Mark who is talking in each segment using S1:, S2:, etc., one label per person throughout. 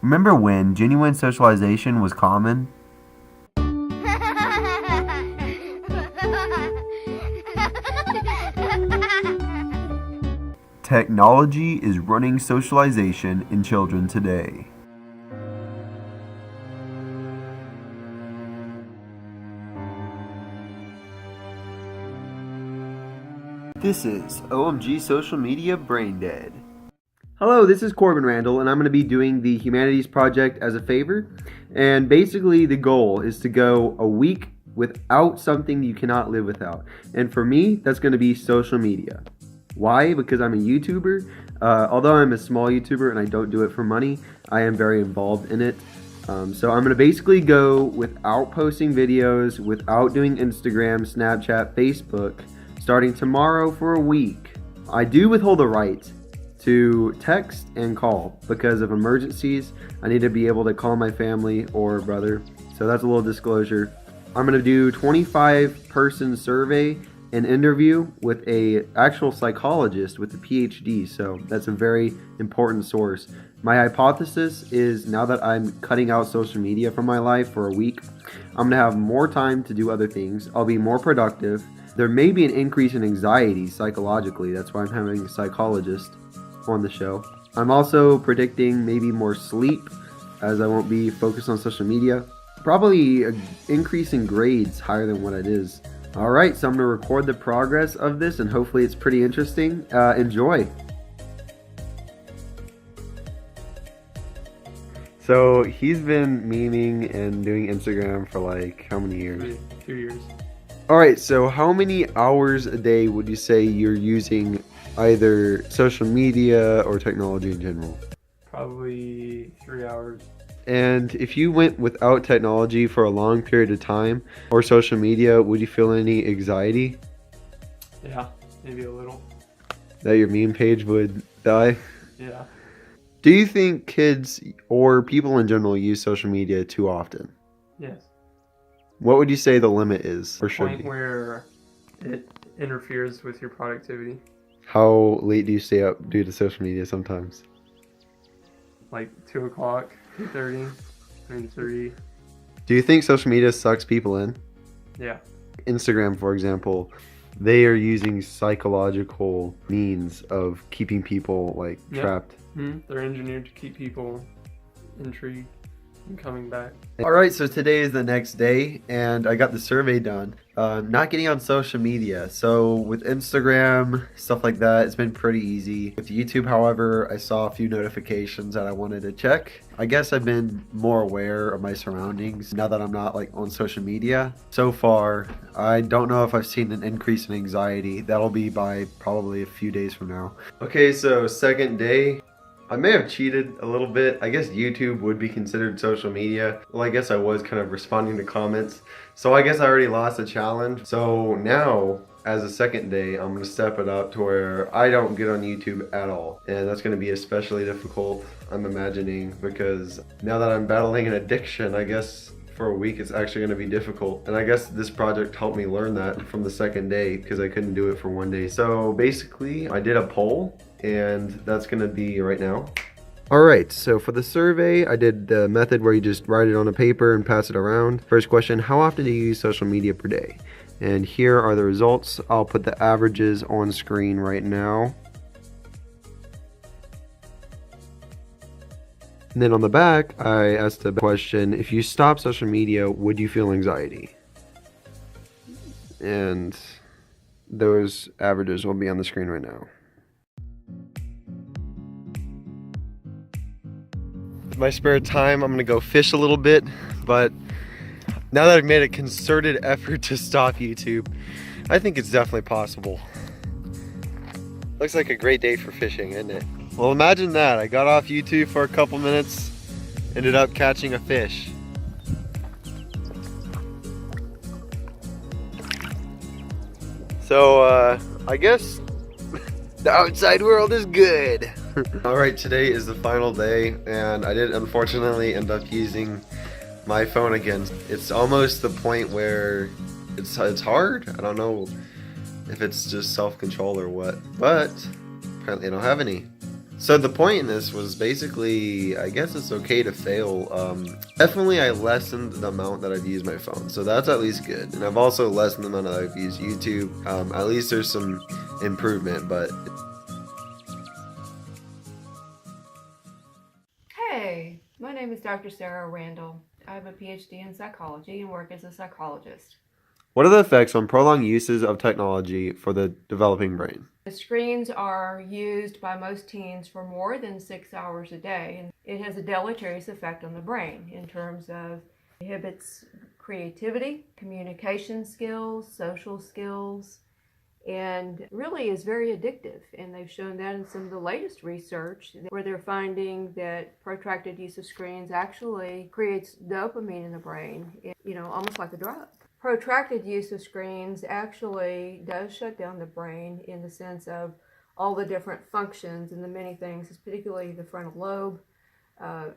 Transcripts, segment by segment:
S1: Remember when genuine socialization was common? Technology is running socialization in children today. This is OMG Social Media Brain Dead. Hello, this is Corbin Randel, and I'm going to be doing the Humanities Project as a favor. And basically the goal is to go a week without something you cannot live without. And for me, that's going to be social media. Why? Because I'm a YouTuber. Although I'm a small YouTuber and I don't do it for money, I am very involved in it. So I'm going to basically go without posting videos, without doing Instagram, Snapchat, Facebook, starting tomorrow for a week. I do withhold the right to text and call because of emergencies. I need to be able to call my family or brother. So that's a little disclosure. I'm going to do 25-person survey and interview with a actual psychologist with a PhD. So that's a very important source. My hypothesis is now that I'm cutting out social media from my life for a week, I'm going to have more time to do other things. I'll be more productive. There may be an increase in anxiety psychologically. That's why I'm having a psychologist on the show. I'm also predicting maybe more sleep as I won't be focused on social media. Probably an increase in grades higher than what it is. Alright, so I'm going to record the progress of this and hopefully it's pretty interesting. Enjoy! So he's been memeing and doing Instagram for like how many years?
S2: 2 years.
S1: Alright, so how many hours a day would you say you're using either social media or technology in general?
S2: Probably 3 hours.
S1: And if you went without technology for a long period of time or social media, would you feel any anxiety?
S2: Yeah, maybe a little.
S1: That your meme page would die?
S2: Yeah.
S1: Do you think kids or people in general use social media too often?
S2: Yes.
S1: What would you say the limit is or should
S2: Point
S1: be?
S2: where it interferes with your productivity.
S1: How late do you stay up due to social media sometimes?
S2: Like 2 o'clock, 2:30, 3:30.
S1: Do you think social media sucks people in?
S2: Yeah.
S1: Instagram, for example, they are using psychological means of keeping people like
S2: Yep.
S1: trapped.
S2: They're engineered to keep people intrigued and coming back.
S1: Alright, so today is the next day and I got the survey done. Not getting on social media. So with Instagram, stuff like that, it's been pretty easy. With YouTube, however, I saw a few notifications that I wanted to check. I guess I've been more aware of my surroundings now that I'm not like on social media. So far, I don't know if I've seen an increase in anxiety. That'll be by probably a few days from now. Okay, so second day. I may have cheated a little bit. I guess YouTube would be considered social media. Well, I guess I was kind of responding to comments. So I guess I already lost a challenge. So now, as a second day, I'm gonna step it up to where I don't get on YouTube at all. And that's gonna be especially difficult, I'm imagining, because now that I'm battling an addiction, I guess for a week it's actually gonna be difficult. And I guess this project helped me learn that from the second day because I couldn't do it for one day. So basically, I did a poll and that's gonna be right now. Alright, so for the survey, I did the method where you just write it on a paper and pass it around. First question, how often do you use social media per day? And here are the results. I'll put the averages on screen right now. And then on the back, I asked the question, if you stop social media, would you feel anxiety? And those averages will be on the screen right now. My spare time, I'm gonna go fish a little bit, but now that I've made a concerted effort to stop YouTube, I think it's definitely possible. Looks like a great day for fishing, isn't it? Well, imagine that. I got off YouTube for a couple minutes, ended up catching a fish. So, I guess the outside world is good. Alright, today is the final day, and I did unfortunately end up using my phone again. It's almost the point where it's hard. I don't know if it's just self-control or what, but apparently I don't have any. So the point in this was basically, I guess it's okay to fail. Definitely, I lessened the amount that I've used my phone, so that's at least good. And I've also lessened the amount that I've used YouTube. At least there's some improvement, but.
S3: Hey, my name is Dr. Sarah Randel. I have a PhD in psychology and work as a psychologist.
S1: What are the effects on prolonged uses of technology for the developing brain?
S3: The screens are used by most teens for more than 6 hours a day, and it has a deleterious effect on the brain in terms of inhibits creativity, communication skills, social skills, and really is very addictive. And they've shown that in some of the latest research where they're finding that protracted use of screens actually creates dopamine in the brain, almost like a drug. Protracted use of screens actually does shut down the brain in the sense of all the different functions and the many things, particularly the frontal lobe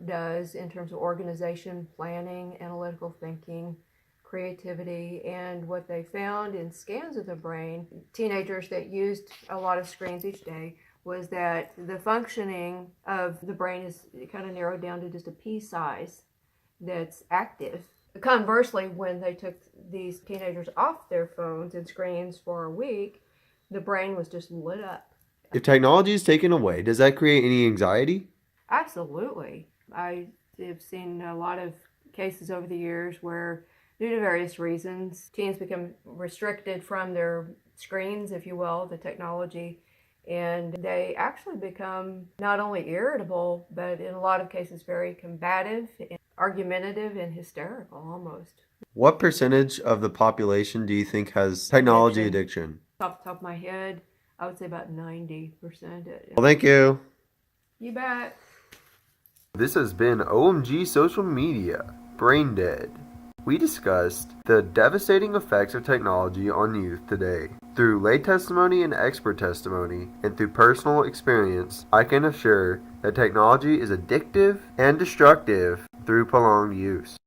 S3: does in terms of organization, planning, analytical thinking, creativity. And what they found in scans of the brain, teenagers that used a lot of screens each day, was that the functioning of the brain is kind of narrowed down to just a pea size that's active. Conversely, when they took these teenagers off their phones and screens for a week, the brain was just lit up.
S1: If technology is taken away, does that create any anxiety?
S3: Absolutely. I have seen a lot of cases over the years where, due to various reasons, teens become restricted from their screens, if you will, the technology, and they actually become not only irritable, but in a lot of cases very combative, argumentative, and hysterical almost.
S1: What percentage of the population do you think has technology addiction?
S3: Off the top of my head, I would say about 90%.
S1: Well, thank you.
S3: You bet.
S1: This has been OMG Social Media, Brain Dead. We discussed the devastating effects of technology on youth today. Through lay testimony and expert testimony, and through personal experience, I can assure that technology is addictive and destructive through prolonged use.